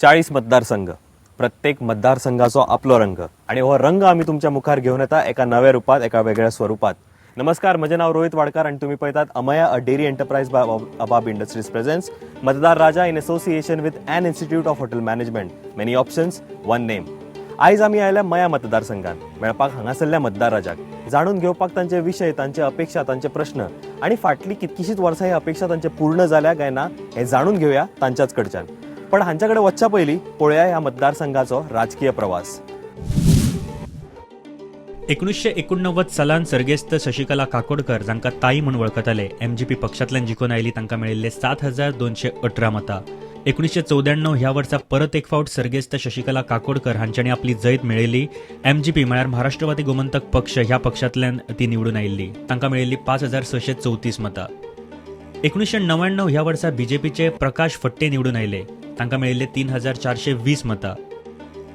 40 मतदारसंघ, प्रत्येक मतदारसंघाचो आपलो रंग आणि हो रंग आम्ही तुमच्या मुखार घेऊन येता एका नव्या रूपात, एका वेगळ्या स्वरूपात. नमस्कार, म्हजें नाव रोहित वाडकार आणि तुम्ही पळयतात अमया अ डेअरी एंटरप्राइज बाय अबाब इंडस्ट्रीज प्रेझेंट्स मतदार राजा in association with an institute of hotel management. Many options, one name. आयज आमी आयल्या मया मतदारसंघात मेळपाक हांगासरल्या मतदार राजाक जाणून घेवपाक तांचे विशय, तांचे अपेक्षा, तांचे प्रश्न आणि फाटली कितकीशीच वर्सां ही अपेक्षा तांचे पूर्ण जाल्या काय ना हे जाणून घेवया तांच्याच कडच्यान. पण हांच्या कडेन वचच्या पयलीं पळोवया ह्या मतदारसंघाचो राजकीय प्रवास. 1989 सालान सर्गेस्त शशिकला काकोडकर जांकां ताई म्हूण वळखताले, MGP पक्षांतल्यान जिखून आयली तांकां मेळिल्ले 7,218 मतां. 1994 ह्या वर्सा परत एक फावट सर्गेस्त शशिकला काकोडकर हांच्यांनी आपली जैत मेळयली. MGP म्हळ्यार महाराष्ट्रवादी गोमंतक पक्ष ह्या पक्षांतल्यान ती निवडून आयिल्ली. तांकां मेळिल्ली 5,634 मतां. 1999 ह्या वर्सा BJPचे प्रकाश फट्टे निवडून आयले. तांकां मेळिल्ले 3,420 मतां.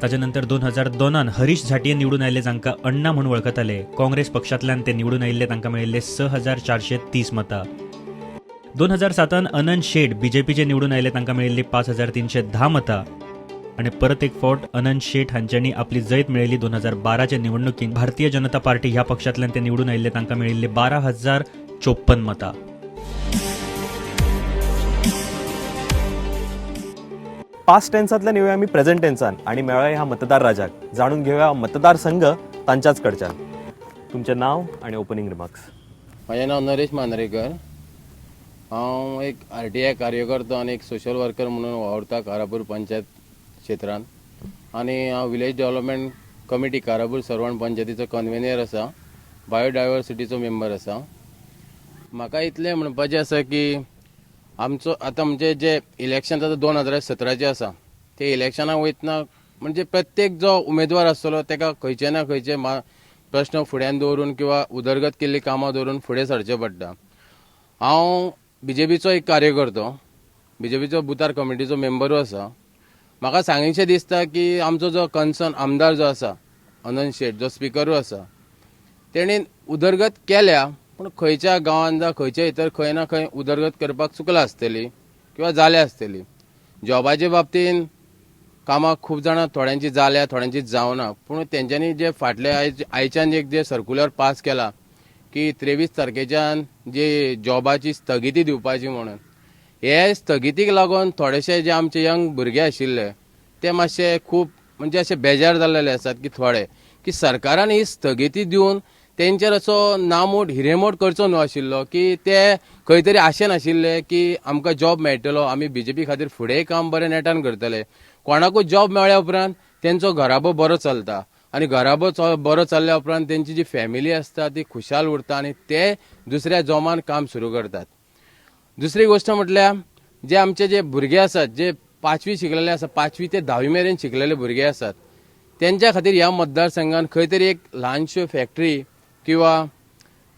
ताचे नंतर 2002 हरीश झांटये निवडून आयले, जांकां अण्णा म्हणून वळखताले. काँग्रेस पक्षांतल्यान ते निवडून आयिल्ले, तांकां मेळिल्ले 6,430 मतां. 2007 अनंत शेठ BJPचे निवडून आयले, तांकां मेळिल्ली 5,310 मतां. आणि परत एक फावट अनंत शेठ हांच्यांनी आपली जैत मेळयली 2012च्या निवडणुकीत. भारतीय जनता पार्टी ह्या पक्षांतल्यान ते निवडून आयिल्ले, तांकां मेळिल्ले 12,054 मतां. पास्ट टेन्सांतल्यान येवया आमी प्रेझेंट टेन्सान आणि मेळया ह्या मतदार राजाक. जाणून घेवया मतदारसंघ तांच्याच कडच्यान. तुमचें नाव आणि ओपनिंग रिमार्क्स. माझें नाव नरेश मांद्रेकर. हांव एक RTI कार्यकर्तो आनी एक सोशल वर्कर म्हणून वावरता कारापूर पंचायत क्षेत्रांत. आनी हांव village development committee Karapur Sarvan पंचायतीचो कन्व्हेनियर आसा, बायोडायवर्सिटीचो मेंबर आसा. म्हाका इतलें म्हणपाचें आसा की आमचो आतां म्हणजे जे इलेक्शन आतां 2017चे आसा, ते इलेक्शनाक वयतना म्हणजे प्रत्येक जो उमेदवार आसतलो ताका खंयचे ना खंयचे प्रश्न फुड्यान दवरून किंवा उदरगत केल्ली कामां दवरून फुडें सरचें पडटा. हांव BJPचो एक कार्यकर्तो, BJPचो बुतार कमिटीचो मेंबरूय आसा. म्हाका सांगीचें दिसता की आमचो जो कन्सर्न आमदार जो आसा अनंत शेठ, जो स्पिकरूय आसा, तेणीन उदरगत केल्या, पूण खंयच्या गांवांत जा खंयच्या इतर खंय ना खंय उदरगत करपाक चुकला आसतली किंवा जाल्या आसतली. जॉबाचे बाबतीन कामां खूब जाणां थोड्यांची जाल्या, थोड्यांची जावना. पूण तेंच्यांनी जे फाटले आयच्यान एक जे सर्क्युलर पास केला की 23 तारखेच्यान जे जॉबाची स्थगिती दिवपाची म्हणून, हे स्थगितीक लागून थोडेशे जे आमचे यंग भुरगे आशिल्ले ते मातशे खूब म्हणजे अशे बेजार जाल्लेले आसात की थोडे की सरकारान ही स्थगिती दिवन तेंचेर असो नामोड हिरेमोड करचो न्हू आशिल्लो, की ते खंय तरी आशेन आशिल्ले की आमकां जॉब मेळटलो, आमी BJP खातीर फुडेंय काम बरें नेटान करतले. कोणाकूय जॉब मेळ्ळ्या उपरांत तेंचो घराबो बरो चलता आनी घराबो बरो चल्ल्या उपरांत तेंची जी फॅमिली आसता ती खुशाल उरता आनी ते दुसऱ्या जॉबान काम सुरू करतात. दुसरी गोष्ट म्हटल्यार जे आमचे जे भुरगे आसात, जे 5वी शिकलेले आसा, 5वी ते 10वी मेरेन शिकलेले भुरगे आसात, तेंच्या खातीर ह्या मतदारसंघान खंय तरी एक ल्हानश्यो फॅक्टरी किंवा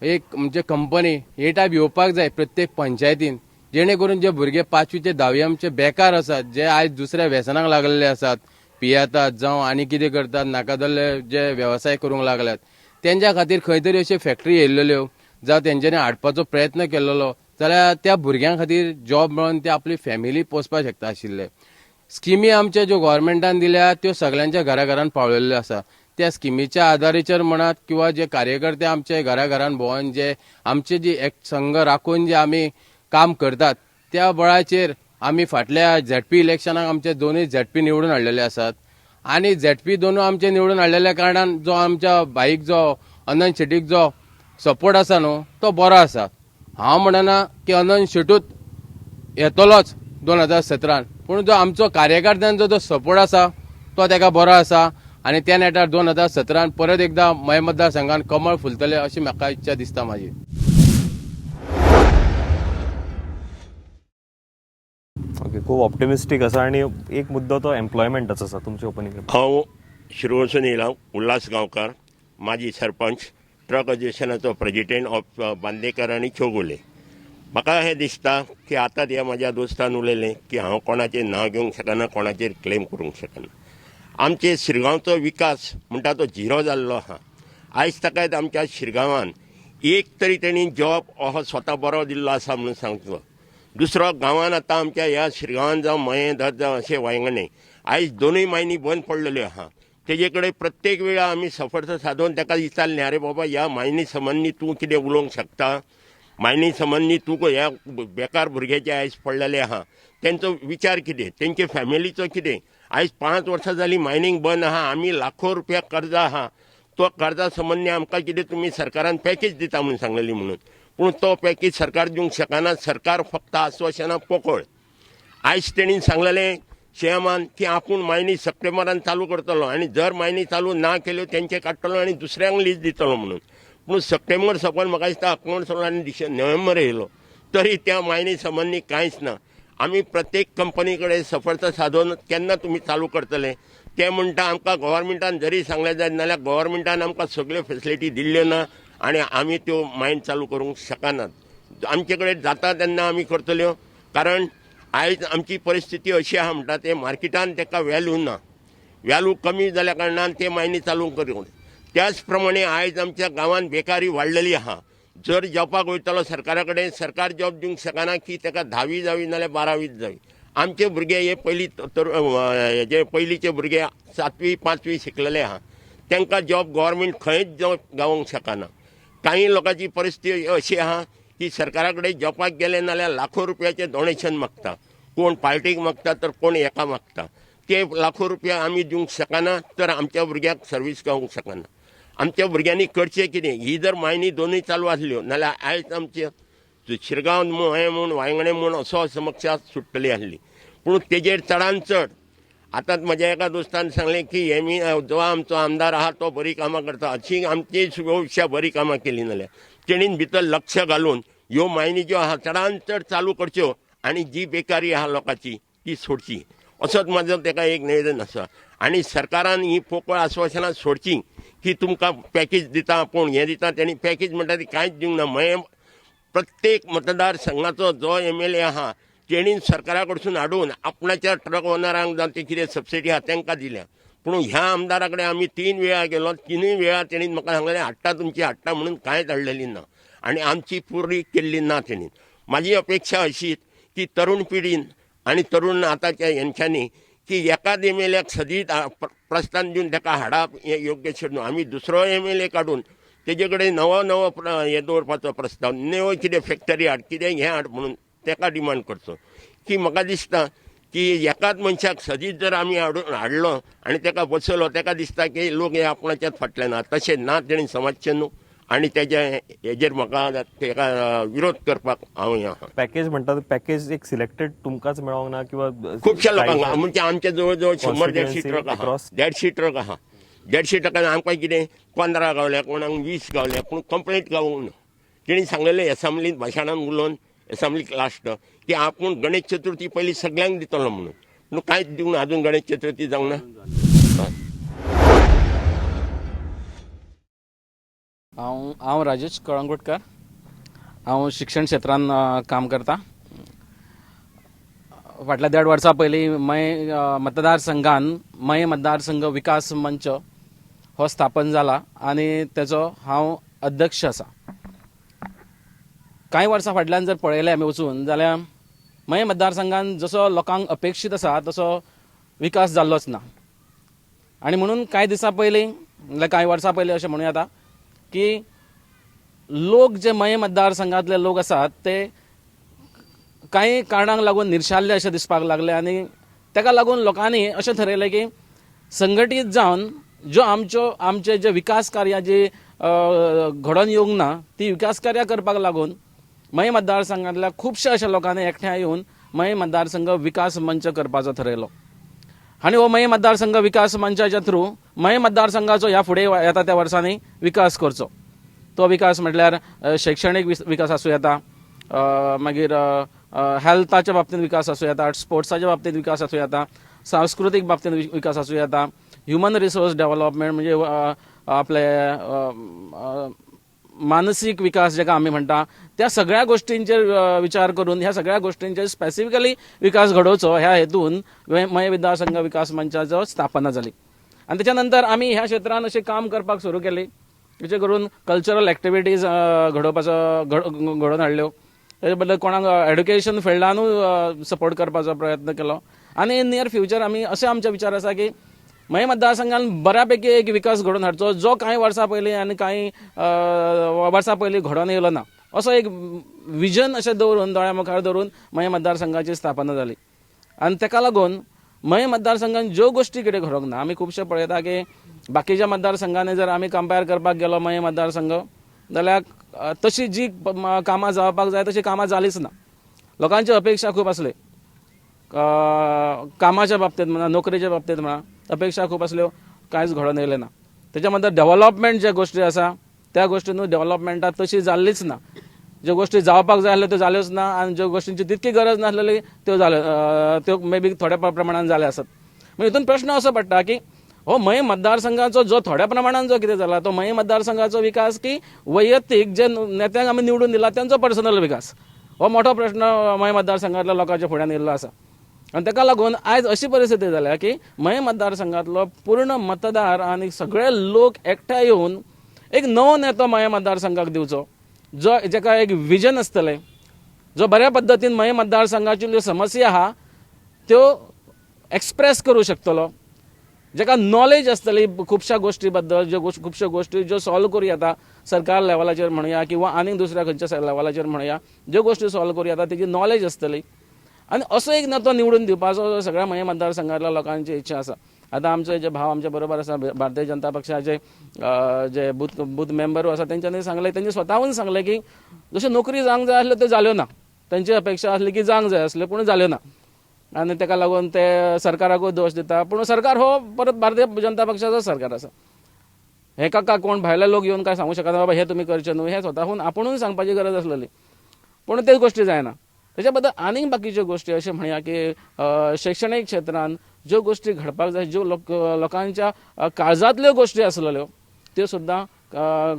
एक म्हणजे कंपनी हे टायप येवपाक जाय प्रत्येक पंचायतीन, जेणे करून जे भुरगे 5वी ते 10वी आमचे बेकार आसात, जे आयज दुसऱ्या व्यसनाक लागलेले आसात, पियेतात जावं आनी कितें करतात, नाका जाल्ले जे वेवसाय करूंक लागल्यात, तेंच्या खातीर खंय तरी अश्यो फॅक्टरी येयल्ल्यो जावं तेंच्यांनी हाडपाचो प्रयत्न केल्लो जाल्यार त्या भुरग्यां खातीर जॉब मेळोन ते आपली फॅमिली पोसपाक शकता आशिल्ले. स्किमी आमच्या ज्यो गव्हर्मेंटान दिल्या त्यो सगळ्यांच्या घराघरान पावलेल्यो आसा. त्या स्किमीच्या आदारीचेर म्हणत किंवा जे कार्यकर्ते आमचे घराघरान भोंवन जे आमचे जी एक संघ राखून जे आमी काम करतात, त्या बळाचेर आमी फाटल्या ZP इलेक्शनाक आमचे दोनूय ZP निवडून हाडलेले आसात. आनी ZP दोनूय आमचे निवडून हाडलेल्या कारणान जो आमच्या भाईक जो अनंत शेट्टीक जो सपोर्ट आसा न्हू तो बरो आसा. हांव म्हणना की अनंत शेटूच येतलोच 2017, पूण जो आमचो कार्यकर्त्यांचो जो सपोर्ट आसा तो ताका बरो आसा आनी त्या नेटार 2017 परत एकदा मय मतदारसंघान कमळ फुलतले अशी म्हाका इच्छा दिसता म्हाजी. ओके, खूब ऑप्टिमिस्टीक आसा. आणि एक मुद्दो तो एम्प्लॉयमेंटाचो आसा. तुमचे ओपनिंग रिमार्क्स. हांव शिरवळसून येयला, उल्हास गांवकार, माजी सरपंच, ट्रक असोसिएशनाचो प्रेजिडेंट ऑफ बांदेकर आनी चौगुले. म्हाका हें दिसता की आतां ह्या म्हाज्या दोस्तान उलयलें की हांव कोणाचें नांव घेवंक शकना, कोणाचेर क्लेम करूंक शकना. आमचे शिरगांवचो विकास म्हणटा तो झिरो जाल्लो आहा. आयज ताका आमच्या शिरगांवान एक तरी तेणी जॉब हो स्वता बरो दिल्लो आसा म्हणून सांगचो. दुसरो गांवांत आतां आमच्या ह्या शिरगांवान जावं मयें धर जावं अशें वांयगणे आयज दोनूय मायनी बंद पडलेल्यो आहा. तेजे कडेन प्रत्येक वेळा आमी सफर्त सादोवन ताका विचारलें, अरे बाबा ह्या मायनी संबंदी तूं कितें उलोवंक शकता, मायनी संबंदी तूं ह्या बेकार भुरग्याचे आयज पडलेले आहा तेंचो विचार कितें, तेंचे फॅमिलीचो कितें. आयज 5 वर्सां जालीं मायनींग बंद आहा, आमी लाखो रुपया कर्ज आहा, तो कर्जा संबंधी आमकां कितें तुमी सरकारान पॅकेज दिता म्हणून सांगलेली म्हणून, पूण तो पॅकेज सरकार दिवंक शकना. सरकार फक्त आश्वासनां पोकळ. आयज तेणीन सांगलेलें सीएमान की आपूण मायनी सप्टेंबरान चालू करतलो आनी जर मायनी चालू ना केल्यो तेंचे काडटलो आनी दुसऱ्यांक लीज दितलो म्हणून. पूण सप्टेंबर सकयल म्हाका दिसता ऑक्टोबर सकयल आनी नोव्हेंबर येयलो तरी त्या मायनी संबंधी कांयच ना. आमी प्रत्येक कंपनी कडेन सफर्त सादोवन केन्ना तुमी चालू करतले ते म्हणटा आमकां गव्हर्मेंटान जरी सांगलें जायत नाल्यार गव्हर्मेंटान आमकां सगळ्यो फेसिलिटी दिल्ल्यो ना आनी आमी त्यो मायन चालू करूंक शकनात. आमचे कडेन जाता तेन्ना आमी करतल्यो, कारण आयज आमची परिस्थिती अशी आहा म्हणटा ते मार्केटान तेका व्हॅल्यू ना, व्हॅल्यू कमी जाल्या कारणान ते मायनी चालू करूं. त्याच प्रमाणे आयज आमच्या गांवांत बेकारी वाडलेली आहा. जर जॉबाक वयतलो सरकारा कडेन, सरकार जॉब दिवंक शकना की ताका 10वी जावी नाल्यार 12वी जावी. आमचे भुरगे हे जे पयलींचे भुरगे 7वी 5वी शिकलेले आहा तांकां जॉब गव्हर्मेंट खंयच जॉब गावोवंक शकना. कांय लोकांची परिस्थिती अशी आहा की सरकारा कडेन जॉबाक गेले नाल्यार लाखो रुपयाचे डोनेशन मागता, कोण पार्टीक मागता तर कोण एका मागता. ते लाखो रुपया आमी दिवंक शकना तर आमच्या भुरग्याक सर्वीस गावूंक शकना. आमच्या भुरग्यांनी करचें कितें. ही जर मायनी दोनूय चालू आसल्यो नाल्यार आयज आमचे शिरगांव म्हूण वांयगणे म्हूण असो समस्या सुट्टली आसली. पूण तेजेर चडान चड आतां म्हज्या एका दोस्तान सांगलें की जो आमचो आमदार आहा तो बरी कामां करता, अशी आमची भविश्या बरी कामां केली नाल्यार तेणीन भितर लक्ष घालून ह्यो मायनी ज्यो आहा चडान चड चालू करच्यो आनी जी बेकारी आहा लोकांची ती सोडची, असोच म्हाजो ताका एक निवेदन आसा. आनी सरकारान ही पोकळ आश्वासनां सोडची की तुमकां पॅकेज दिता पूण हें दिता, तेणी पॅकेज म्हणटा ती कांयच दिवंक ना. प्रत्येक मतदार संघाचो जो MLA आहा तेणीन सरकारा कडसून हाडून आपणाच्या ट्रक ओनरांक जावं ते कितें सबसिडी आहा तांकां दिल्या. पूण ह्या आमदारा कडेन आमी 3 वेळा गेलो, 3य वेळा तेणीन म्हाका सांगलेलें हाडटा तुमची हाडटा म्हणून कांयच हाडलेली ना आनी आमची पुरी केल्ली ना तेणीन. म्हाजी अपेक्षा अशीच की तरूण पिढीन आनी तरूण आतांच्या हेंच्यांनी की एकाच MLAक सदीत प्रस्तान दिवन ताका हाडप हें योग्य न्हू. आमी दुसरो MLA काडून तेजे कडेन नवो हें दवरपाचो प्रस्ताव, नवो कितें फॅक्टरी हाड कितें हें हाड म्हणून ताका डिमांड करचो. की म्हाका दिसता की एकाच मनशाक सदीत जर आमी हाडलो आनी ताका बसयलो ताका दिसता की लोक हे आपणाच्याच फाटल्यान आहा. तशें ना तेणें समजचें न्हू आनी हेजेर म्हाका ताका विरोध करपाक हांव हें आहा. पॅकेज म्हणटा पॅकेज एक सिलेक्टेड तुमकांच मेळोंक ना किंवा खुबश्या लोकांक म्हणजे आमचे जवळ जवळ 100-150 ट्रक आहा, 150 ट्रक आहा. 150 ट्रकान आमकां कितें 15 गावल्या, कोणाक 20 गावल्या, पूण कंप्लेंट गावूंक ना. तेणी सांगलेलें एसांब्लींत भाशणान उलोवन एसांब्लीक लास्ट की आपूण गणेश चतुर्थी पयलीं सगळ्यांक दितलो म्हणून, पूण कांयच दिवंक ना. अजून गणेश चतुर्थी जावंक ना. हांव राजेश कळंगुटकर. हांव शिक्षण क्षेत्रांत काम करता. फाटल्या 1.5 वर्सां पयलीं मय मतदारसंघान मय मतदारसंघ विकास मंच हो स्थापन जाला आनी तेजो हांव अध्यक्ष आसा. कांय वर्सां फाटल्यान जर पळयलें आमी वचून जाल्यार मय मतदारसंघान जसो लोकांक अपेक्षीत आसा तसो विकास जाल्लोच ना. आनी म्हणून कांय दिसां पयलीं म्हणल्यार कांय वर्सां पयलीं अशें म्हणूं येता की लोक जे मय मतदारसंघांतले लोक आसात ते कांय कारणांक लागून निरशाल्ले अशें दिसपाक लागले आनी ताका लागून लोकांनी अशें थारायलें की संघटीत जावन आमचे जे विकास कार्यां जी घडोवन येवंक ना ती विकास कार्यां करपाक लागून मय मतदारसंघांतल्या खुबश्या अशा लोकांनी एकठांय येवन मय मतदारसंघ विकास मंच करपाचो थारायलो. आनी हो मय मतदारसंघ विकास मंचाच्या थ्रू मय मतदारसंघाचो ह्या फुडें येता त्या वर्सांनी विकास करचो. तो विकास म्हटल्यार शैक्षणीक विकास आसूं येता, मागीर हेल्थाच्या बाबतींत विकास आसूं येता, स्पोर्ट्साच्या बाबतींत विकास आसूं येता, सांस्कृतीक बाबतींत विकास आसूं येता, ह्युमन रिसोर्स डेव्हलपमेंट म्हणजे आपले मानसीक विकास जेका आमी म्हणटा त्या सगळ्या गोष्टींचेर विचार करून ह्या सगळ्या गोष्टींचेर स्पेसिफिकली विकास घडोवचो ह्या हेतून मय मतदारसंघ विकास मंचाचो स्थापना जाली. आनी त्याच्या नंतर आमी ह्या क्षेत्रांत अशें काम करपाक सुरू केली, जेचे करून कल्चरल एक्टिविटीज घडोवन हाडल्यो. तेजे बद्दल कोणाक एड्युकेशन फिल्डानूय सपोर्ट करपाचो प्रयत्न केलो आनी इन नियर फ्युचर आमी अशें आमचे विचार आसा की मये मतदारसंघान बऱ्यापैकी एक विकास घडोवन हाडचो जो कांय वर्सां पयलीं आनी कांय वर्सां पयलीं घडोवन येयलो ना असो एक विजन अशें दवरून दोळ्या मुखार दवरून मये मतदारसंघाची स्थापना जाली आनी ताका लागून मये मतदारसंघान ज्यो गोश्टी कितें घडोवंक ना आमी खुबशे पळयता की बाकीच्या मतदारसंघांनी जर आमी कंपेर करपाक गेलो मये मतदारसंघ जाल्यार तशी जी कामां जावपाक जाय तशी कामां जालीच ना लोकांची अपेक्षा खूब आसली कामाच्या बाबतींत म्हणा नोकरेच्या बाबतींत म्हणा अपेक्षा खूब आसल्यो कांयच घडोवन येयलें ना तेच्या मदर डेव्हलपमेंट जे गोश्टी आसा त्या गोश्टी न्हू डेव्हलपमेंटाक तशी जाल्लीच ना ज्यो गोश्टी जावपाक जाय आसल्यो त्यो जाल्योच ना आनी ज्यो गोश्टींची तितकी गरज नासलेली त्यो जाल्यो त्यो मे बी थोड्या प्रमाणान जाल्या आसत मागीर हितून प्रश्न असो पडटा की हो मये मतदारसंघाचो जो थोड्या प्रमाणान जो कितें जाला तो मये मतदारसंघाचो विकास की वैयक्तीक जे नेत्यांक आमी निवडून दिला त्यांचो पर्सनल विकास हो मोठो प्रश्न मये मतदारसंघांतल्या लोकांच्या फुड्यान येयल्लो आसा आनी ताका लागून आयज अशी परिस्थिती जाल्या की मये मतदारसंघांतलो पूर्ण मतदार आनी सगळे लोक एकठांय येवन एक नवो नेतो मये मतदारसंघाक दिवचो जो जेका एक विजन आसतलें जो बऱ्या पद्दतीन मये मतदारसंघाच्यो ज्यो समस्या आहा त्यो एक्सप्रेस करूं शकतलो जेका नॉलेज आसतली खुबश्या गोश्टी बद्दल ज्यो खुबश्यो गोश्टी ज्यो सॉल्व करूं येता सरकार लेवलाचेर म्हणया किंवा आनीक दुसऱ्या खंयच्या लेवलाचेर म्हणया ज्यो गोश्टी सॉल्व करूं येता तेजी नॉलेज आसतली आनी असो एक नेतो निवडून दिवपाचो सगळ्या मये मतदारसंघांतल्या लोकांची इच्छा आसा आतां आमचे जे भाव आमचे बरोबर आसा भारतीय जनता पक्षाचे जे बूथ मेंबरू आसा तेंच्यांनी सांगले त्यांनी स्वताहून सांगले की जश्यो नोकरी जावंक जाय आसल्यो त्यो जाल्यो ना तेंची अपेक्षा आसली की जावंक जाय आसल्यो पूण जाल्यो ना आनी ताका लागून ते सरकाराकूय दोश दिता पूण सरकार हो परत भारतीय जनता पक्षाचो सरकार आसा हेका कोण भायले लोक येवन काय सांगूं शकना बाबा हे तुमी करचे न्हू हे स्वताहून आपुणूय सांगपाची गरज आसलेली पूण तेच गोश्टी जायना तेच्या बद्दल आनीक बाकीच्यो गोश्टी अशें म्हणया की शैक्षणीक क्षेत्रांत ज्यो गोश्टी घडपाक जाय ज्यो लोकांच्या काळजांतल्यो गोश्टी आसलेल्यो त्यो सुद्दां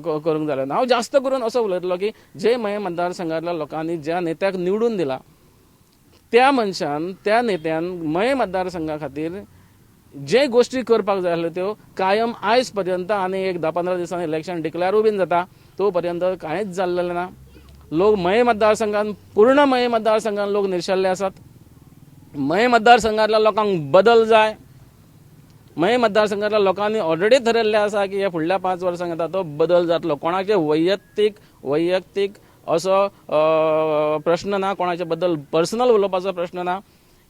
करूंक जाल्यो ना हांव जास्त करून असो उलयतलो की जे मये मतदारसंघांतल्या लोकांनी ज्या नेत्याक निवडून दिला त्या मनशान त्या नेत्यान मये मतदारसंघा खातीर जे गोश्टी करपाक जाय आसल्यो त्यो कायम आयज पर्यंत आनी एक 10-15 दिसांनी इलेक्शन डिक्लेरूय बीन जाता तो पर्यंत कांयच जाल्लेलें ना लोक मये मतदारसंघान पूर्ण मये मतदारसंघान लोक निर्शेल्ले आसात मये मतदारसंघांतल्या लोकांक बदल जाय मये मतदारसंघांतल्या लोकांनी ऑलरेडी ठरयल्लें आसा की हे फुडल्या 5 वर्सांक येता तो बदल जातलो कोणाचे वैयक्तीक असो प्रश्न ना कोणाचे बद्दल पर्सनल उलोवपाचो प्रश्न ना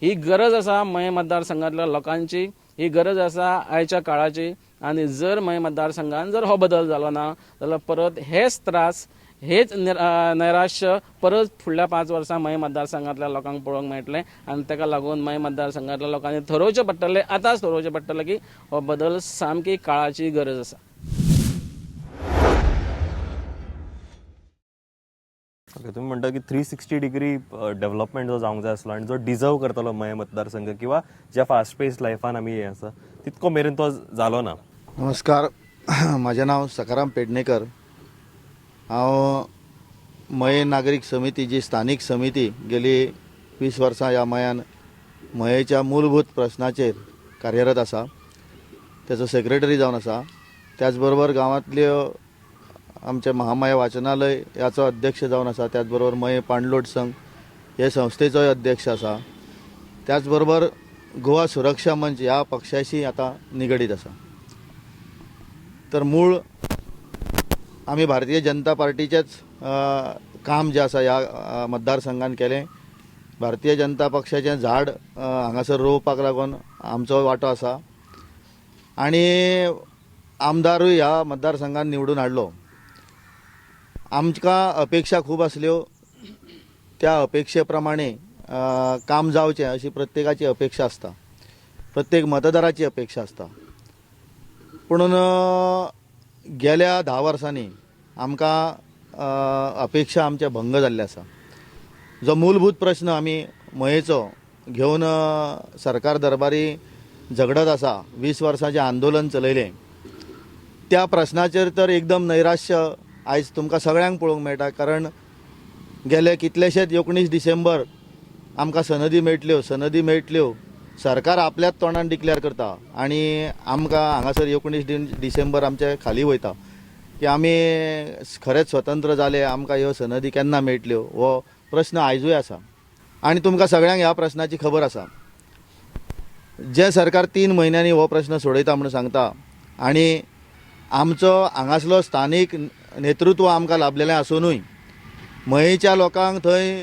ही गरज आसा मये मतदारसंघांतल्या लोकांची ही गरज आसा आयच्या काळाची आनी जर मये मतदारसंघान जर हो बदल जालो ना जाल्यार परत हेच त्रास हेच नैराश्य परत फुडल्या 5 वर्सां मये मतदारसंघांतल्या लोकांक पळोवंक मेळटलें आनी ताका लागून मये मतदारसंघांतल्या लोकांनी ठरोवचें पडटलें आतांच ठरोवचें पडटलें की हो बदल सामकी काळाची गरज आसा तुम्ही म्हणता की 360 डिग्री डेव्हलपमेंट जो जावंक जाय आसलो आनी जो डिजर्व करतलो मये मतदारसंघ किंवा ज्या फास्ट पेस लायफान आमी हे आसा तितको मेरेन तो जालो ना. नमस्कार म्हजें नांव सकाराम पेडणेकर हांव मये नागरीक समिती जी स्थानीक समिती गेली 20 वर्सां ह्या मयान मयेच्या मूलभूत प्रश्नाचेर कार्यरत आसा तेचो सेक्रेटरी जावन आसा त्याच बरोबर गांवांतल्यो आमचे महामाया वाचनालय ह्याचो अध्यक्ष जावन आसा त्याच बरोबर मये पाणलोट संघ हे संस्थेचोय अध्यक्ष आसा त्याच बरोबर गोवा सुरक्षा मंच ह्या पक्षाशी आतां निगडीत आसा. तर मूळ आमी भारतीय जनता पार्टीचेच काम जे आसा ह्या मतदारसंघान केलें भारतीय जनता पक्षाचें झाड हांगासर रोवपाक लागून आमचो वांटो आसा आनी आमदारूय ह्या मतदारसंघान निवडून हाडलो. आमकां अपेक्षा खूब आसल्यो त्या अपेक्षे प्रमाणे काम जावचें अशी प्रत्येकाची अपेक्षा आसता प्रत्येक मतदाराची अपेक्षा आसता पूण गेल्या 10 वर्सांनी आमकां अपेक्षा आमचे भंग जाल्ले आसा. जो मूलभूत प्रश्न आमी मयेचो घेवन सरकार दरबारी झगडत आसा 20 वर्सांचें आंदोलन चलयलें त्या प्रश्नाचेर तर एकदम नैराश्य आयज तुमकां सगळ्यांक पळोवंक मेळटा कारण गेले कितलेशेच 19 डिसेंबर आमकां सनदी मेळटल्यो सरकार आपल्याच तोंडान डिक्लेअर करता आनी आमकां हांगासर 19 डिसेंबर आमचे खाली वयता की आमी खरेंच स्वतंत्र जाले आमकां ह्यो सनदी केन्ना मेळटल्यो हो प्रश्न आयजूय आसा आनी तुमकां सगळ्यांक ह्या प्रश्नाची खबर आसा. जे सरकार 3 म्हयन्यांनी हो प्रश्न सोडयता म्हणून सांगता आनी आमचो हांगासलो स्थानीक नेतृत्व आमकां लाभलेलें आसुनूय मयेच्या लोकांक थंय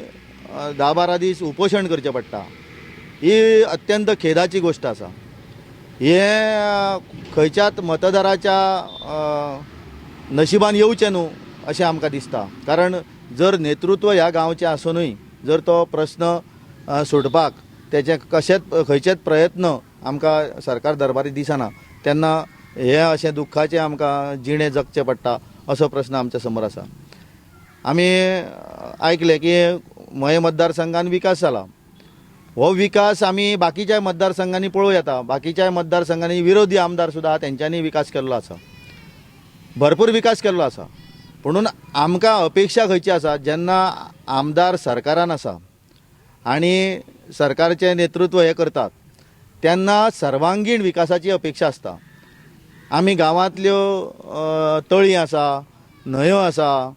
10-12 दीस उपोशण करचें पडटा, ही अत्यंत खेदाची गोश्ट आसा. हे खंयच्याच मतदाराच्या नशिबान येवचें न्हू अशें आमकां दिसता. कारण जर नेतृत्व ह्या गांवचें आसुनूय जर तो प्रश्न सुटपाक तेचे खंयचेच प्रयत्न आमकां सरकार दरबारी दिसना, तेन्ना हे अशें दुख्खाचें आमकां जिणें जगचें पडटा असो प्रश्न आमच्या समोर आसा. आमी आयकलें की मये मतदारसंघान विकास जाला. हो विकास आमी बाकीच्या मतदारसंघांनी पळोवं येता. बाकीच्या मतदारसंघांनी विरोधी आमदार सुद्दां तेंच्यांनी विकास केल्लो आसा, भरपूर विकास केल्लो आसा. म्हणून आमकां अपेक्षा खंयची आसा, जेन्ना आमदार सरकारान आसा आनी सरकारचें नेतृत्व हे करतात तेन्ना सर्वांगीण विकासाची अपेक्षा आसता. आमी गांवांतल्यो तळी आसा, न्हंयो आसा,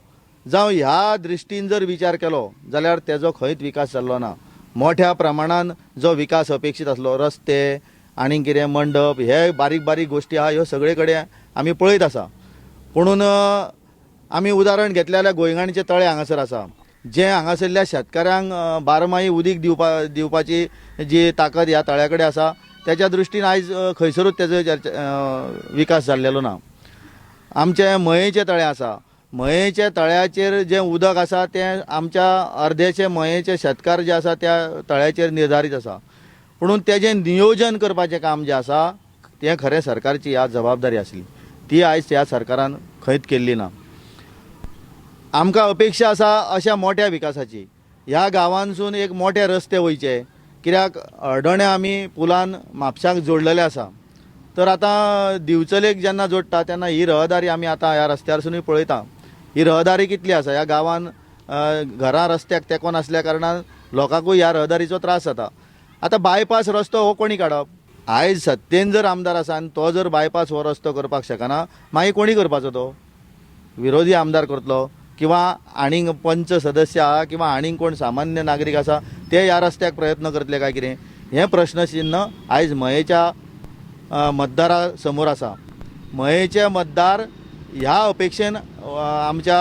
जावं ह्या दृश्टीन जर विचार केलो जाल्यार तेजो खंयच विकास जाल्लो ना. मोठ्या प्रमाणान जो विकास अपेक्षीत आसलो, रस्ते आनी कितें मंडप, हे बारीक बारीक गोश्टी आहा ह्यो सगळे कडेन आमी पळयत आसा. पुणून आमी उदाहरण घेतलें जाल्यार गोंयगाणीचे तळे हांगासर आसा, जे हांगासरल्या शेतकाऱ्यांक बारमाही उदीक दिवपाची जी ताकद ह्या तळ्या कडेन आसा, त्याच्या दृश्टीन आयज खंयसरूच तेजो विकास जाल्लेलो ना. आमचे मयेचे तळे आसा, मयेच्या तळ्याचेर जें उदक आसा तें आमच्या अर्देचे मयेचे शेतकार जे आसा त्या तळ्याचेर निर्धारीत आसा. पुणून तेजें नियोजन करपाचें काम जें आसा तें खरें सरकारची ह्या जबाबदारी आसली, ती आयज ह्या सरकारान खंयच केल्ली ना. आमकां अपेक्षा आसा अशा मोठ्या विकासाची. ह्या गांवांसून एक मोठे रस्ते वयचे, कित्याक हळडोण्या आमी पुलान म्हापशांक जोडलेले आसा. तर आतां दिवचलेक जेन्ना जोडटा तेन्ना ही रहदारी आमी आतां ह्या रस्त्यारसूनय पळयता. ही रहदारी कितली आसा, ह्या गांवान घरां रस्त्याक तेंको नासल्या कारणान लोकांकूय ह्या रहदारीचो त्रास जाता. आतां बायपास रस्तो हो कोणी काडप? आयज सत्तेन जर आमदार आसा आनी तो जर बायपास हो रस्तो करपाक शकना, मागीर कोणी करपाचो? तो विरोधी आमदार करतलो किंवा आनीक पंच सदस्य आहा किंवा आनीक कोण सामान्य नागरीक आसा ते ह्या रस्त्याक प्रयत्न करतले काय कितें? हें प्रश्नचिन्ह आयज मयेच्या मतदारा समोर आसा. मयेचे मतदार ह्या अपेक्षेन आमच्या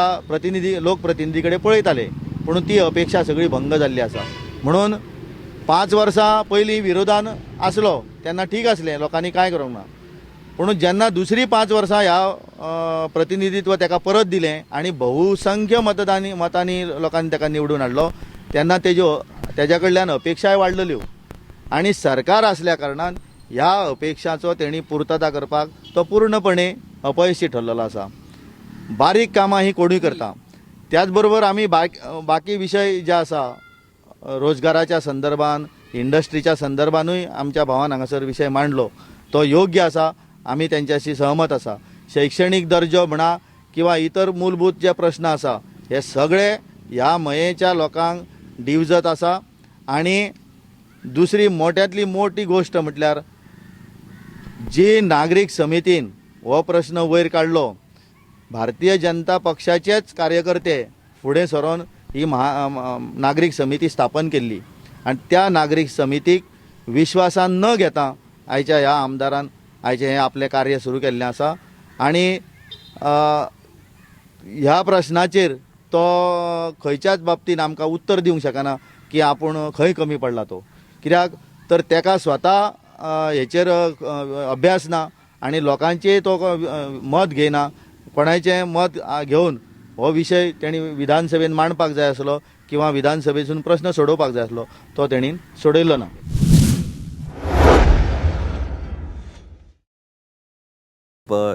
लोकप्रतिनिधी कडेन पळयताले, पूण ती अपेक्षा सगळी भंग जाल्ली आसा. म्हणून 5 वर्सां पयलीं विरोधान आसलो तेन्ना ठीक आसलें, लोकांनी कांय करूंक ना. पूण जेन्ना दुसरी 5 वर्सां ह्या प्रतिनिधित्व ताका परत दिलें आनी बहुसंख्य मतांनी लोकांनी ताका निवडून हाडलो, तेन्ना तेज्या कडल्यान अपेक्षाय वाडलेल्यो आनी सरकार आसल्या कारणान ह्या अपेक्षांचो तेणी पुर्तता करपाक तो पूर्णपणे अपयशी ठरलेलो आसा. बारीक कामां ही कोणूय करता. त्याच बरोबर आमी बाकी विशय जे आसा रोजगाराच्या संदर्भान, इंडस्ट्रीच्या संदर्भानूय आमच्या भावान हांगासर विशय मांडलो, तो योग्य आसा, आमी तेंच्याशी सहमत आसा. शैक्षणीक दर्जो म्हणा किंवा इतर मूलभूत जे प्रश्न आसा हे सगळे ह्या मयेच्या लोकांक डिवजत आसा. आनी दुसरी मोठ्यांतली मोठी गोश्ट म्हटल्यार जी नागरीक समितीन हो प्रश्न वयर काडलो, भारतीय जनता पक्षाचेच कार्यकर्ते फुडें सरोन ही नागरीक समिती स्थापन केल्ली आनी त्या नागरीक समितीक विश्वासान न घेता आयच्या ह्या आमदारान आयचें हें आपलें कार्य सुरू केल्लें आसा. आनी ह्या प्रश्नाचेर तो खंयच्याच बाबतीन आमकां उत्तर दिवंक शकना की आपूण खंय कमी पडला तो. कित्याक तर ताका स्वता हेचेर अभ्यास ना आनी लोकांचें तो मत घेयना. कोणाचें मत घेवन हो विशय तेणी विधानसभेन मांडपाक जाय आसलो किंवा विधानसभेसून प्रश्न सोडोवपाक जाय आसलो, तो तेणीन सोडयल्लो ना.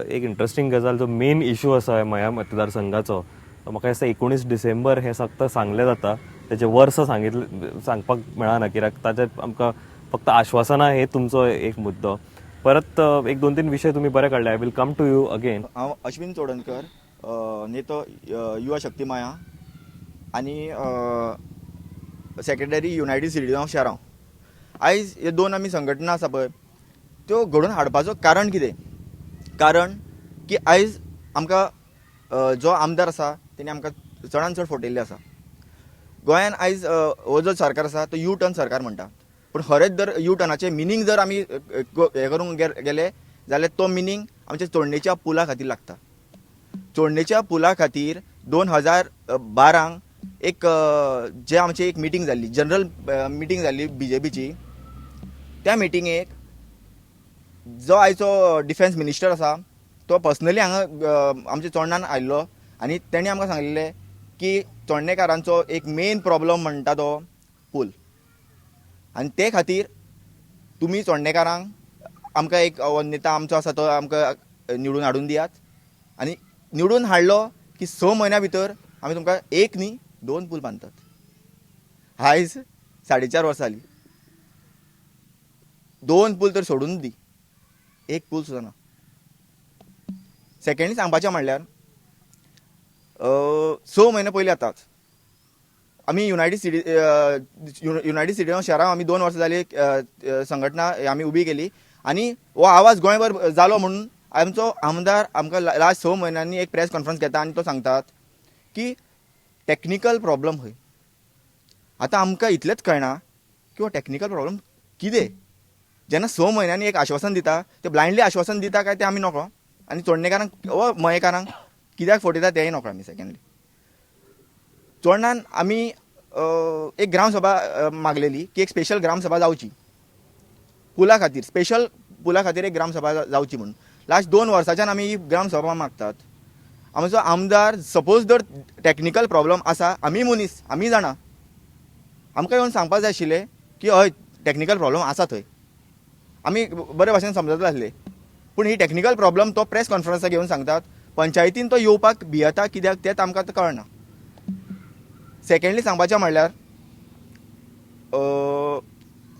एक इंटरेस्टिंग गजाल, जो मेन इशू आसा मया मतदारसंघाचो, तो म्हाका दिसता 19 डिसेंबर हे फक्त सांगलें जाता, तेचे वर्स सांगपाक मेळना. कित्याक ताचेर आमकां फक्त आश्वासनां हे तुमचो एक मुद्दो. परत 1-2-3 विशय तुम्ही बरे काढले. I will come to you again. हांव अश्विन चोडणकर, नेतो युवा शक्ती माया आनी सेक्रेटरी युनायटेड सिटीज ऑफ शारांव. आयज हे 2 आमी संघटना आसा पळय त्यो घडोवन हाडपाचो कारण कितें? कारण की आयज आमकां जो आमदार आसा तेणी आमकां चडांत चड फटयल्ले आसा. गोंयान आयज हो जो सरकार आसा तो यू टर्न सरकार म्हणटा. पूण खरेंच जर यू टर्नाचे मिनींग जर आमी हे करूंक गेले जाल्यार तो मिनींग आमच्या चोडणेच्या पुला खातीर लागता. चोडणेच्या पुला खातीर 2012 एक जे आमची एक मिटींग जाल्ली, जनरल मिटींग जाल्ली BJPची. त्या मिटिंगेक जो आयचो डिफेन्स मिनिस्टर आसा तो पर्सनली हांगा आमच्या चोडणान आयिल्लो आनी तेणी आमकां सांगलेलें की चोडणेकारांचो एक मेन प्रॉब्लम म्हणटा तो पूल, आनी ते खातीर तुमी चोडणेकारांक आमकां एक नेता आमचो आसा तो आमकां निवडून हाडून दियात. आनी निवडून हाडलो की 6 म्हयन्या भितर आमी तुमकां एक न्ही 2 पूल बांदतात. आयज 4.5 वर्सां जालीं, 2 पूल तर सोडून दी, एक पूल सुद्दां ना. सेकंडली सांगपाचें म्हणल्यार 6 म्हयने पयलीं आतांच आमी युनायटेड स्टेट शहरांत आमी 2 वर्सां जालीं संघटना आमी उबी केली आनी हो आवाज गोंयभर जालो म्हणून आमचो आमदार आमकां लास्ट 6 म्हयन्यांनी एक प्रेस कॉन्फरन्स घेता आनी तो सांगतात की टॅक्निकल प्रॉब्लम खंय. आतां आमकां इतलेंच कळना की हो टॅक्निकल प्रॉब्लम कितें. जेन्ना 6 म्हयन्यांनी एक आश्वासन दिता ते ब्लायंडली आश्वासन दिता काय ते आमी नोको, आनी चोडणेकारांक वा मयेकारांक कित्याक फटयता तेंय नोको आमी. सेकंडली चोडणान आमी एक ग्रामसभा मागलेली की एक स्पेशल ग्रामसभा जावची पुला खातीर, स्पेशल पुला खातीर एक ग्रामसभा जावची म्हणून. लास्ट 2 वर्सांच्यान आमी ही ग्रामसभा मागतात. आमचो आमदार सपोज जर टॅक्निकल प्रॉब्लम आसा, आमी मनीस आमी जाणा, आमकां येवन सांगपाक जाय आशिल्लें की हय टॅक्निकल प्रॉब्लम आसा थंय, आमी बरे भाशेन समजतले आसले. पूण ही टॅक्निकल प्रॉब्लम तो प्रेस कॉन्फरन्साक घेवन सांगतात, पंचायतीन तो येवपाक भियेता कित्याक तेंच आमकां कळना. सेकंडली सांगपाचें म्हणल्यार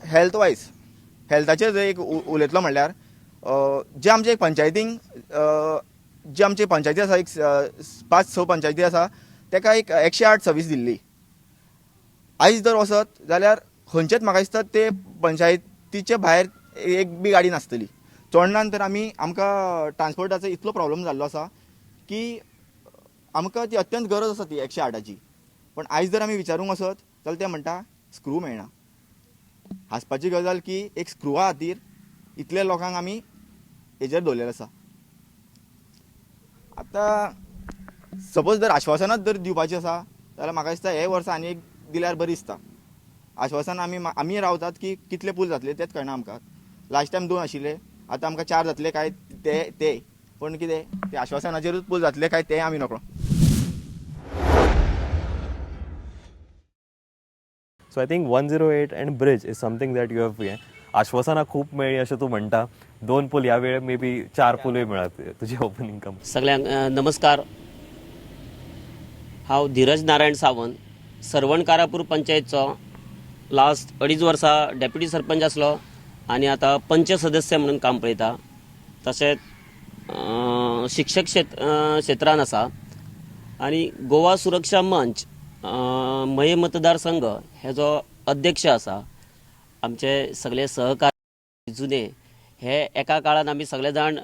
हेल्थ वायज हेल्थाचेर जर एक उलयतलो म्हणल्यार जे आमचे एक पंचायतींक जे आमचे पंचायती आसा एक 5-6 पंचायती आसा ताका एक 108 सर्वीस दिल्ली. आयज जर वचत जाल्यार खंयचेच म्हाका दिसता ते पंचायतीचे भायर एक बी गाडी नासतली. चोडणान तर आमकां ट्रान्सपोर्टाचो इतलो प्रॉब्लम जाल्लो आसा की आमकां ती अत्यंत गरज आसा ती 108ची. पण आयज जर आमी विचारूंक वचत जाल्यार ते म्हणटा स्क्रू मेळना. हांसपाची गजाल की एक स्क्रुवा खातीर इतले लोकांक आमी हेजेर दवरलेले आसा. आतां सपोज जर आश्वासनाच जर दिवपाची आसा जाल्यार म्हाका दिसता हे वर्सा आनी एक दिल्यार बरी दिसता. आश्वासन आमी रावतात की कितले पूल जातले तेच कळना आमकां. लास्ट टायम 2 आशिल्ले, आतां आमकां 4 जातले काय ते पण कितें ते आश्वासनाचेरूच पूल जातले काय ते आमी नकळो. So I think 108 and bridge is something that you have आश्वासनां खूप मेळ्ळी अशें तू म्हणटा. 2 पूल ह्या वेळेक मे बी 4 पूलय मेळत. तुजें ओपनिंग कम. सगळ्यांक नमस्कार. हांव धीरज नारायण सावंत, सरवण कारापूर पंचायतचो लास्ट 2.5 वर्सां डेप्युटी सरपंच आसलो आनी आतां पंच सदस्य म्हणून काम पळयता. तशेंच शिक्षक क्षेत्रान आसा आनी गोवा सुरक्षा मंच मये मतदारसंघ हेजो अध्यक्ष आसा. आमचे सगळे सहकारी जुने हे एका काळान आमी सगळे जाण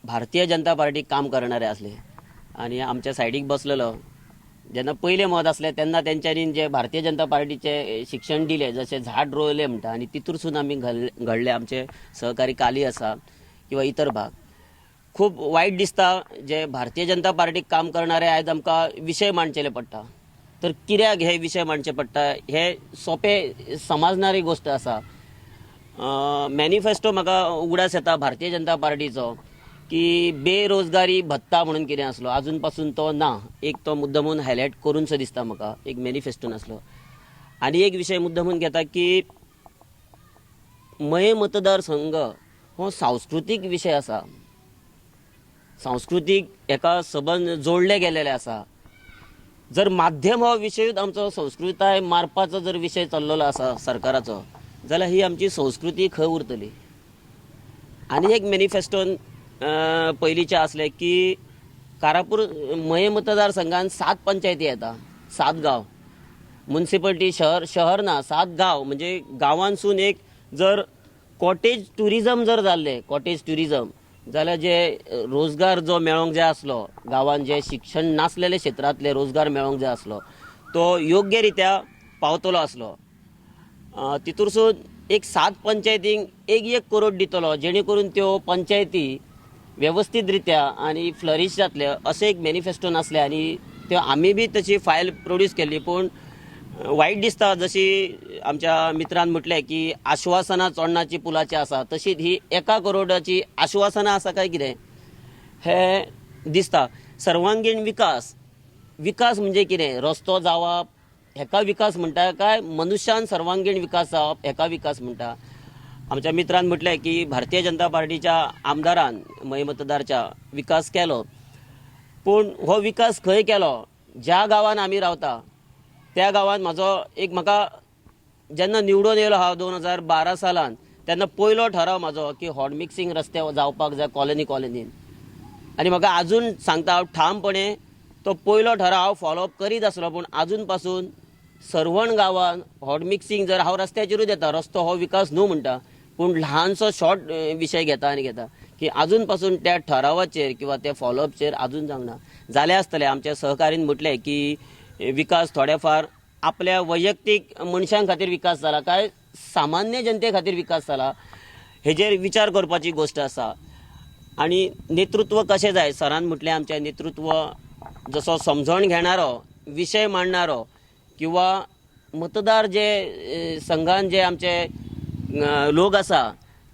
भारतीय जनता पार्टीक काम करणारे आसले आनी आमच्या सायडीक बसलेलो जेन्ना पयले मत आसले तेन्ना तेंच्यांनी जे भारतीय जनता पार्टीचे शिक्षण दिले, जशें झाड रोयले म्हणटा आनी तितूरसून आमी घडले. आमचे सहकारी काली आसा किंवा इतर भाग. खूब वायट दिसता जे भारतीय जनता पार्टीक काम करणारे आयज आमकां विशय मांडचेले पडटा. तर कित्याक हे विशय मांडचे पडटा हे सोपे समजणारी गोष्ट आसा. मॅनिफेस्टो म्हाका उगडास येता भारतीय जनता पार्टीचो की बेरोजगारी भत्ता म्हणून कितें आसलो, अजून पासून तो ना. एक तो मुद्दमून हायलायट करूनसो दिसता म्हाका, एक मॅनिफेस्टोन आसलो. आनी एक विशय मुद्दमून घेता की मये मतदारसंघ हो सांस्कृतीक विशय आसा. सांस्कृतीक एका सबंद जोडले गेलेले आसा. जर माध्यम हो विशयूच आमचो संस्कृताय मारपाचो जर विशय चल्लेलो आसा सरकाराचो जाल्यार ही आमची संस्कृती खंय उरतली. आनी एक मॅनिफेस्टोन पयलींचे आसले की कारापूर मये मतदारसंघान 7 पंचायती येता, 7 गांव. म्युनिसिपालिटी शहर ना, 7 गांव. म्हणजे गांवांसून एक जर कॉटेज टुरिजम जर जाल्ले, कॉटेज टुरिजम जाल्यार जे रोजगार जो मेळोंक जाय आसलो गांवांत, जे शिक्षण नासलेले क्षेत्रांतले रोजगार मेळोंक जाय आसलो तो योग्य रित्या पावतलो आसलो. तितूरसून एक 7 पंचायतींक एक करोड दितलो जेणे करून त्यो पंचायती व्यवस्थितरित्या आणि फ्लरिश जातले असे एक मॅनिफेस्टोन असले आणि ते आम्ही बी तशी फायल प्रोड्यूस केली. पण वाईट दिसता जशी आमच्या मित्रांन म्हटलें की आश्वासनां चोडणाची पुलाची आसा तशीच ही 1 करोडाची आश्वासनां आसा काय कितें हे दिसता. सर्वांगीण विकास म्हणजे कितें? रस्तो जावप हेका विकास म्हणटा काय मनशान सर्वांगीण विकास जावप हेका विकास म्हणटा. आमच्या मित्रांन म्हटलें की भारतीय जनता पार्टीच्या आमदारान मय मतदारच्या विकास केलो. पूण हो विकास खंय केलो? ज्या गांवांत आमी रावता त्या गांवांत म्हाका जेन्ना निवडून येयलो हांव 2012 सालान तेन्ना पयलो ठराव म्हाजो की हॉट मिक्सिंग रस्ते जावपाक जाय कॉलनीन. आनी म्हाका आजून सांगता हांव ठामपणे तो पयलो ठराव हांव फॉलोअप करीत आसलो. पूण आजून पासून सरवण गांवांत हॉट मिक्सिंग जर हांव रस्त्याचेरूच येता, रस्तो हो विकास न्हू म्हणटा, पूण ल्हानसो शॉर्ट विशय घेता की आजून पासून त्या ठरावाचेर किंवा त्या फॉलोअपचेर आजून जावना. जाले आसतले आमच्या सहकारीन म्हटलें की विकास थोडे फार आपल्या वैयक्तीक मनशां खातीर विकास जाला काय सामान्य जनते खातीर विकास जाला हेजेर विचार करपाची गोष्ट आसा. आणि नेतृत्व कशें जाय? सरान म्हटलें आमचें नेतृत्व जसो समजून घेणारो, विशय मांडणारो किंवा मतदार जे संघान जे आमचे लोक आसा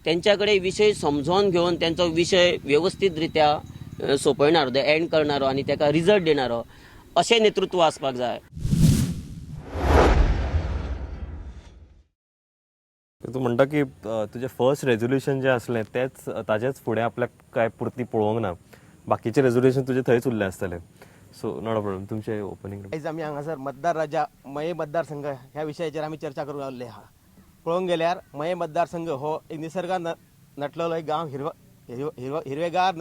त्यांच्या कडेन विशय समजून घेवन त्यांचो विशय व्यवस्थितरित्या सोंपयणारो, एंड करणारो आणि ताका रिजल्ट देणारो अशें नेतृत्व आसपाक जाय. तू म्हणटा की तुजें फर्स्ट रेझोल्युशन जें आसलें ताजेच फुडें आपल्याक काय पुर्ती पळोवंक ना, बाकीचे रेझोल्युशन तुजे थंयच उरले आसतले. So not a problem. तुमचे ओपनिंग. आयज आमी हांगासर मतदार राजा मये मतदारसंघ ह्या विशयाचेर आमी चर्चा करूंक आयिल्ले आहा. पळोवंक गेल्यार मये मतदारसंघ हो एक निसर्गान नटलेलो एक गांव, हिरवेगार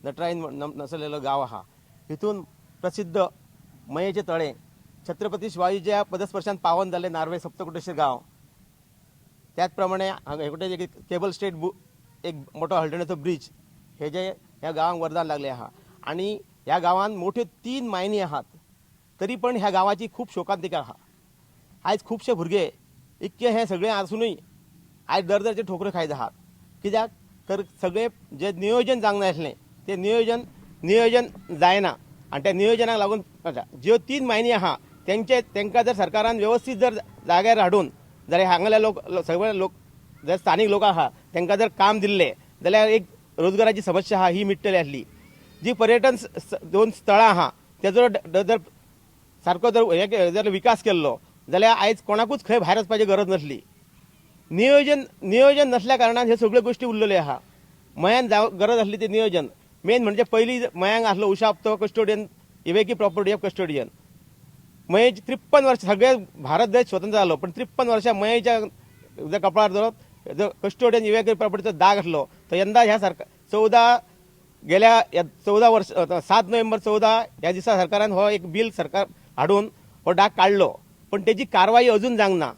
नटराईन नसलेलो गांव आहा. हितून प्रसिद्ध मयेचे तळे, छत्रपती शिवाजीच्या पदस्पर्शान पावन जाल्ले नार्वे सप्तकोटेश्वर गांव, त्याच प्रमाणे हेवटेन एक केबल स्टेट एक मोठो हळदण्याचो ब्रिज हे जे ह्या गांवांक वरदान लागले आहा. आणि ह्या गांवांत मोठ्यो 3 मायनी आहात. तरी पण ह्या गांवाची खूब शोकांतिका आहा. आयज खुबशे भुरगे इतके हे सगळें आसूनय आयज दरदरचे ठोकऱ्यो खायत आहात. कित्याक तर सगळे जे नियोजन जावंक जाय आसलें ते नियोजन जायना. आनी त्या नियोजनाक लागून ज्यो 3 मायनी आहा तांकां जर सरकारान व्यवस्थीत जर जाग्यार हाडून जाल्यार हांगाले सगळे लोक जर स्थानीक लोक आहा तांकां जर काम दिल्लें जाल्यार एक रोजगाराची समस्या आहा ही मिटतली आसली. जी पर्यटन 2 स्थळां आहा तेजो जर सारको जर विकास केल्लो जाल्यार आयज कोणाकूच खंय भायर वचपाची गरज नसली. नियोजन नसल्या कारणान ह्यो सगळ्यो गोश्टी उरलेल्यो आहा. मयान गरज आसली ती नियोजन. मेन म्हणजे पयलीं मयांक आसलो उशा हप्तो कस्टोडियन, इवेकी प्रॉपर्टी ऑफ कस्टोडियन. मयेची 53 वर्सां, सगळे भारत देश स्वतंत्र जालो पण 53 वर्सां मयेच्या जर कपाळार जो कस्टोडियन इवेकी प्रॉपर्टीचो दाग आसलो तो यंदा ह्या 7 नोव्हेंबर 14 ह्या दिसा सरकारान हो एक बिल सरकार हाडून हो डाग काडलो. पण तेजी कारवाई अजून जावंक ना.